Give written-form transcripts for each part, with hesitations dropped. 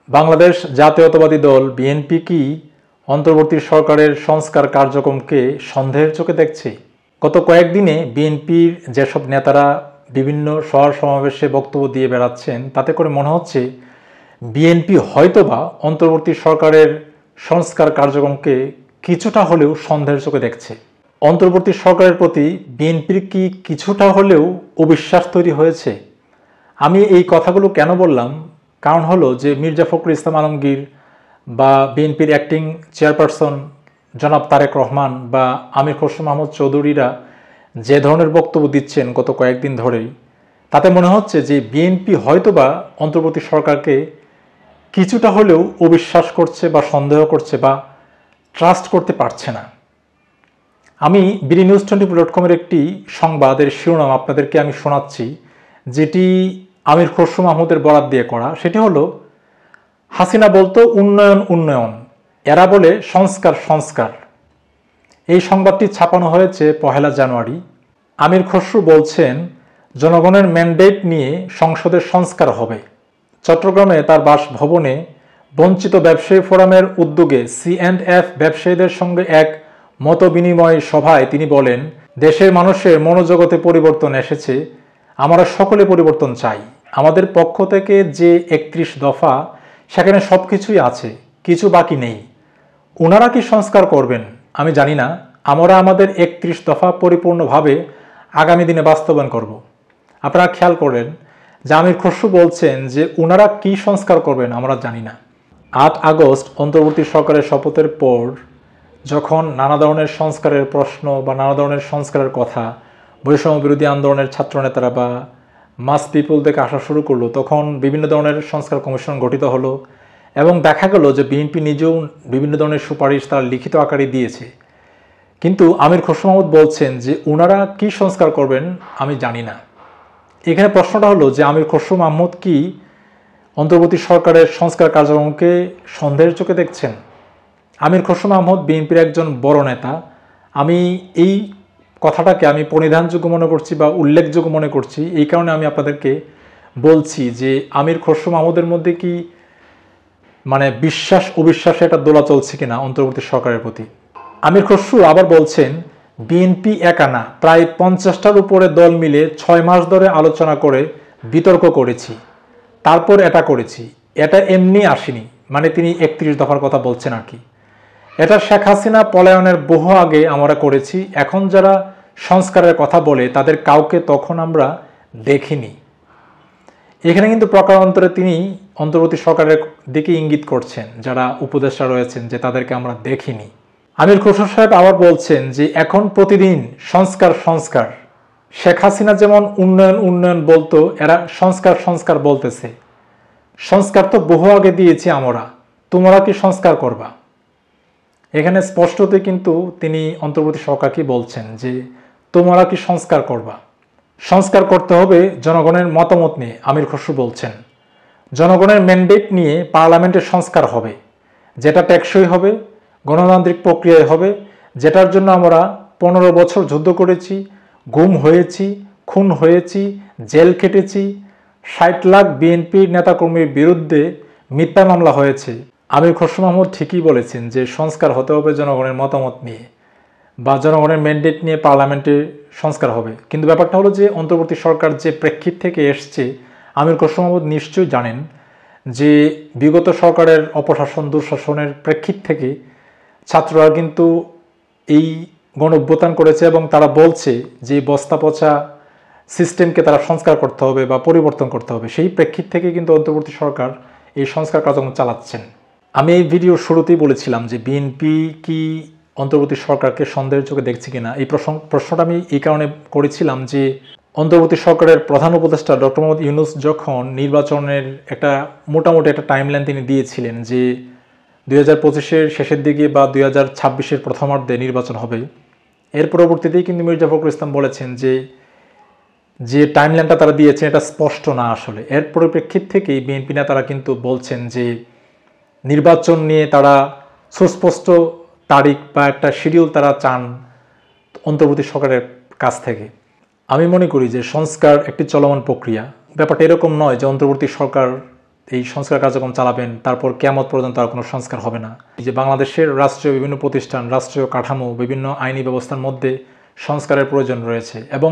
বাংলাদেশ জাতীয়তাবাদী দল বিএনপি কি অন্তর্বর্তী সরকারের সংস্কার কার্যক্রমকে সন্দেহের চোখে দেখছে? গত কয়েকদিনে বিএনপির যেসব নেতারা বিভিন্ন শহর সমাবেশে বক্তব্য দিয়ে বেড়াচ্ছেন, তাতে করে মনে হচ্ছে বিএনপি হয়তোবা অন্তর্বর্তী সরকারের সংস্কার কার্যক্রমকে কিছুটা হলেও সন্দেহের চোখে দেখছে। অন্তর্বর্তী সরকারের প্রতি বিএনপির কি কিছুটা হলেও অবিশ্বাস তৈরি হয়েছে? আমি এই কথাগুলো কেন বললাম, কারণ হলো যে মির্জা ফখরুল ইসলাম আলমগীর বা বিএনপির অ্যাক্টিং চেয়ারপারসন জনাব তারেক রহমান বা আমির খসরু মাহমুদ চৌধুরীরা যে ধরনের বক্তব্য দিচ্ছেন গত কয়েকদিন ধরেই, তাতে মনে হচ্ছে যে বিএনপি হয়তোবা অন্তর্বর্তী সরকারকে কিছুটা হলেও অবিশ্বাস করছে বা সন্দেহ করছে বা ট্রাস্ট করতে পারছে না। আমি BDNews24.com-এর একটি সংবাদের শিরোনাম আপনাদেরকে আমি শোনাচ্ছি, যেটি আমির খসরু মাহমুদের বরাত দিয়ে করা। সেটি হলো, হাসিনা বলতো উন্নয়ন উন্নয়ন, এরা বলে সংস্কার সংস্কার। এই সংবাদটি ছাপানো হয়েছে 1 জানুয়ারি। আমির খসরু বলছেন, জনগণের ম্যান্ডেট নিয়ে সংসদের সংস্কার হবে। চট্টগ্রামে তার বাসভবনে বঞ্চিত ব্যবসায়ী ফোরামের উদ্যোগে C&F ব্যবসায়ীদের সঙ্গে এক মত বিনিময় সভায় তিনি বলেন, দেশের মানুষের মনোজগতে পরিবর্তন এসেছে, আমরা সকলে পরিবর্তন চাই। আমাদের পক্ষ থেকে যে 31 দফা, সেখানে সব কিছুই আছে, কিছু বাকি নেই। ওনারা কি সংস্কার করবেন আমি জানি না, আমরা আমাদের 31 দফা পরিপূর্ণভাবে আগামী দিনে বাস্তবায়ন করব। আপনারা খেয়াল করেন যে আমির খসরু বলছেন যে ওনারা কি সংস্কার করবেন আমরা জানি না। 8 আগস্ট অন্তর্বর্তী সরকারের শপথের পর যখন নানা ধরনের সংস্কারের প্রশ্ন বা নানা ধরনের সংস্কারের কথা বৈষম্য বিরোধী আন্দোলনের ছাত্রনেতারা বা মাস পিপল থেকে আসা শুরু করলো, তখন বিভিন্ন ধরনের সংস্কার কমিশন গঠিত হলো এবং দেখা গেল যে বিএনপি নিজেও বিভিন্ন ধরনের সুপারিশ তারা লিখিত আকারে দিয়েছে। কিন্তু আমির খসরু মাহমুদ বলছেন যে ওনারা কি সংস্কার করবেন আমি জানি না। এখানে প্রশ্নটা হলো যে আমির খসরু মাহমুদ কি অন্তর্বর্তী সরকারের সংস্কার কার্যক্রমকে সন্দেহের চোখে দেখছেন? আমির খসরু মাহমুদ বিএনপির একজন বড় নেতা। আমি এই কথাটাকে আমি পরিধানযোগ্য মনে করছি বা উল্লেখযোগ্য মনে করছি, এই কারণে আমি আপনাদেরকে বলছি যে আমির খসরু মাহমুদের মধ্যে কি বিশ্বাস অবিশ্বাসে একটা দোলা চলছে কিনা অন্তর্বর্তী সরকারের প্রতি। আমির খসরু আবার বলছেন, বিএনপি একা না, প্রায় 50টার উপরে দল মিলে 6 মাস ধরে আলোচনা করে বিতর্ক করেছি, তারপর এটা করেছি। এটা এমনি আসেনি, তিনি 31 দফার কথা বলছেন আর কি। এটা শেখ হাসিনা পলায়নের বহু আগে আমরা করেছি। এখন যারা সংস্কারের কথা বলে তাদের কাউকে তখন আমরা দেখিনি। এখানে কিন্তু প্রকারান্তরে তিনি অন্তর্বর্তী সরকারের দিকে ইঙ্গিত করছেন, যারা উপদেষ্টা রয়েছেন, যে তাদেরকে আমরা দেখিনি। আমির খসরু সাহেব আবার বলছেন যে এখন প্রতিদিন সংস্কার সংস্কার। শেখ হাসিনা যেমন উন্নয়ন উন্নয়ন বলতো, এরা সংস্কার সংস্কার বলতেছে। সংস্কার তো বহু আগে দিয়েছি আমরা, তোমরা কি সংস্কার করবা? এখানে স্পষ্টতই কিন্তু তিনি অন্তর্বর্তী সরকারকে বলছেন যে তোমরা কি সংস্কার করবা? সংস্কার করতে হবে জনগণের মতামত নিয়ে। আমির খসরু বলছেন জনগণের ম্যান্ডেট নিয়ে পার্লামেন্টের সংস্কার হবে, যেটা টেকসই হবে, গণতান্ত্রিক প্রক্রিয়ায় হবে, যেটার জন্য আমরা 15 বছর যুদ্ধ করেছি, গুম হয়েছি, খুন হয়েছি, জেল খেটেছি, 60 লাখ বিএনপি নেতাকর্মীর বিরুদ্ধে মিথ্যা মামলা হয়েছে। আমির খসরু মাহমুদ ঠিকই বলেছেন যে সংস্কার হতে হবে জনগণের মতামত নিয়ে বা জনগণের ম্যান্ডেট নিয়ে পার্লামেন্টে সংস্কার হবে। কিন্তু ব্যাপারটা হলো যে অন্তর্বর্তী সরকার যে প্রেক্ষিত থেকে এসছে, আমির খসরু মাহমুদ নিশ্চয়ই জানেন যে বিগত সরকারের অপশাসন দুঃশাসনের প্রেক্ষিত থেকে ছাত্ররা কিন্তু এই গণঅভ্যুত্থান করেছে এবং তারা বলছে যে বস্তা পচা সিস্টেমকে তারা সংস্কার করতে হবে বা পরিবর্তন করতে হবে। সেই প্রেক্ষিত থেকে কিন্তু অন্তর্বর্তী সরকার এই সংস্কার কার্যক্রম চালাচ্ছেন। আমি এই ভিডিওর শুরুতেই বলেছিলাম যে বিএনপি কি অন্তর্বর্তী সরকারকে সন্দেহের চোখে দেখছে কিনা। এই প্রশ্নটা আমি এই কারণে করেছিলাম যে অন্তর্বর্তী সরকারের প্রধান উপদেষ্টা ডক্টর মোহাম্মদ ইউনূস যখন নির্বাচনের মোটামুটি একটা টাইমলাইন তিনি দিয়েছিলেন যে 2025-এর শেষের দিকে বা 2026-এর প্রথমার্ধে নির্বাচন হবে, এর পরবর্তীতেই কিন্তু মির্জা ফখরুল ইসলাম বলেছেন যে টাইমলাইনটা তারা দিয়েছেন এটা স্পষ্ট না আসলে। এর পরিপ্রেক্ষিত থেকেই বিএনপি নেতারা কিন্তু বলছেন যে নির্বাচন নিয়ে তারা সুস্পষ্ট তারিখ বা একটা শিডিউল তারা চান অন্তর্বর্তী সরকারের কাছ থেকে। আমি মনে করি যে সংস্কার একটি চলমান প্রক্রিয়া। ব্যাপারটা এরকম নয় যে অন্তর্বর্তী সরকার এই সংস্কার কার্যক্রম চালাবেন, তারপর কিয়ামত পর্যন্ত আর কোনো সংস্কার হবে না। এই যে বাংলাদেশের রাষ্ট্রীয় বিভিন্ন প্রতিষ্ঠান, রাষ্ট্রীয় কাঠামো, বিভিন্ন আইনি ব্যবস্থার মধ্যে সংস্কারের প্রয়োজন রয়েছে। এবং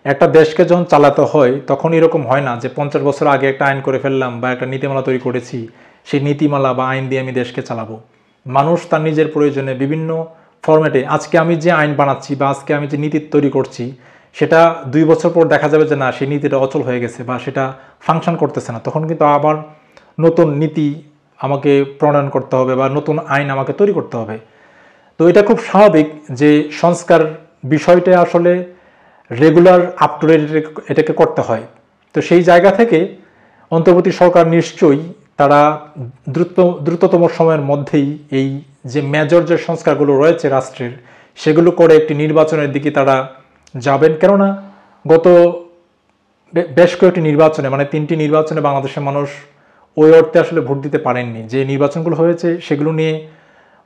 একটা দেশকে যখন চালাতে হয় তখন এরকম হয় না যে 50 বছর আগে একটা আইন করে ফেললাম বা একটা নীতিমালা তৈরি করেছি, সেই নীতিমালা বা আইন দিয়ে আমি দেশকে চালাবো। মানুষ তার নিজের প্রয়োজনে বিভিন্ন ফরম্যাটে, আজকে আমি যে আইন বানাচ্ছি বা আজকে আমি যে নীতি তৈরি করছি, সেটা 2 বছর পর দেখা যাবে যে না, সেই নীতিটা অচল হয়ে গেছে বা সেটা ফাংশন করতেছে না। তখন কিন্তু আবার নতুন নীতি আমাকে প্রণয়ন করতে হবে বা নতুন আইন আমাকে তৈরি করতে হবে। তো এটা খুব স্বাভাবিক যে সংস্কার বিষয়টা আসলে রেগুলার আপ টু ডেট এটাকে করতে হয়। তো সেই জায়গা থেকে অন্তর্বর্তী সরকার নিশ্চয়ই তারা দ্রুততম সময়ের মধ্যেই এই যে মেজর যে সংস্কারগুলো রয়েছে রাষ্ট্রের, সেগুলো করে একটি নির্বাচনের দিকে তারা যাবেন। কেননা গত বেশ কয়েকটি নির্বাচনে, মানে 3টি নির্বাচনে বাংলাদেশের মানুষ ওই অর্থে আসলে ভোট দিতে পারেননি। যে নির্বাচনগুলো হয়েছে সেগুলো নিয়ে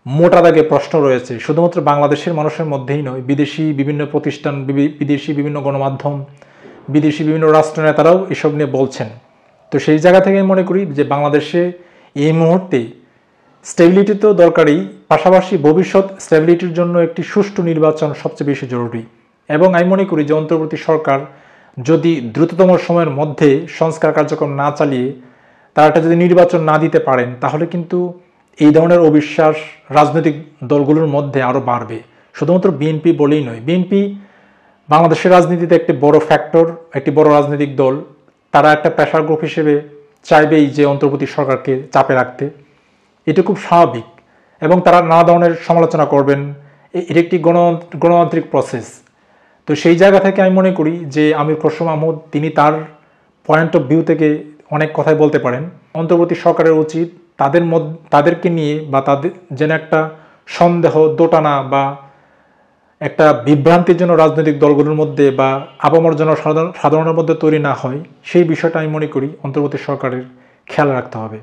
মোটা দাগে প্রশ্ন রয়েছে, শুধুমাত্র বাংলাদেশের মানুষের মধ্যেই নয়, বিদেশি বিভিন্ন প্রতিষ্ঠান, বিদেশি বিভিন্ন গণমাধ্যম, বিদেশি বিভিন্ন রাষ্ট্রনেতারাও এসব নিয়ে বলছেন। তো সেই জায়গা থেকে আমি মনে করি যে বাংলাদেশে এই মুহূর্তে স্টেবিলিটি তো দরকারই, পাশাপাশি ভবিষ্যৎ স্টেবিলিটির জন্য একটি সুষ্ঠু নির্বাচন সবচেয়ে বেশি জরুরি। এবং আমি মনে করি যে অন্তর্বর্তী সরকার যদি দ্রুততম সময়ের মধ্যে সংস্কার কার্যক্রম না চালিয়ে তারা যদি নির্বাচন না দিতে পারেন, তাহলে কিন্তু এই ধরনের অবিশ্বাস রাজনৈতিক দলগুলোর মধ্যে আরও বাড়বে। শুধুমাত্র বিএনপি বলেই নয়, বিএনপি বাংলাদেশের রাজনীতিতে একটি বড় ফ্যাক্টর, একটি বড় রাজনৈতিক দল। তারা একটা প্রেশার গ্রুপ হিসেবে চাইবেই যে অন্তর্বর্তী সরকারকে চাপে রাখতে, এটা খুব স্বাভাবিক। এবং তারা নানা ধরনের সমালোচনা করবেন, এটা একটি গণতান্ত্রিক প্রসেস। তো সেই জায়গা থেকে আমি মনে করি যে আমির খসরু মাহমুদ তিনি তার পয়েন্ট অফ ভিউ থেকে অনেক কথাই বলতে পারেন। অন্তর্বর্তী সরকারের উচিত তাদেরকে নিয়ে বা তাদের যেন একটা সন্দেহ, দোটানা বা একটা বিভ্রান্তির জন্য রাজনৈতিক দলগুলোর মধ্যে বা আপামর যেন সাধারণের মধ্যে তৈরি না হয়, সেই বিষয়টা আমি মনে করি অন্তর্বর্তী সরকারের খেয়াল রাখতে হবে।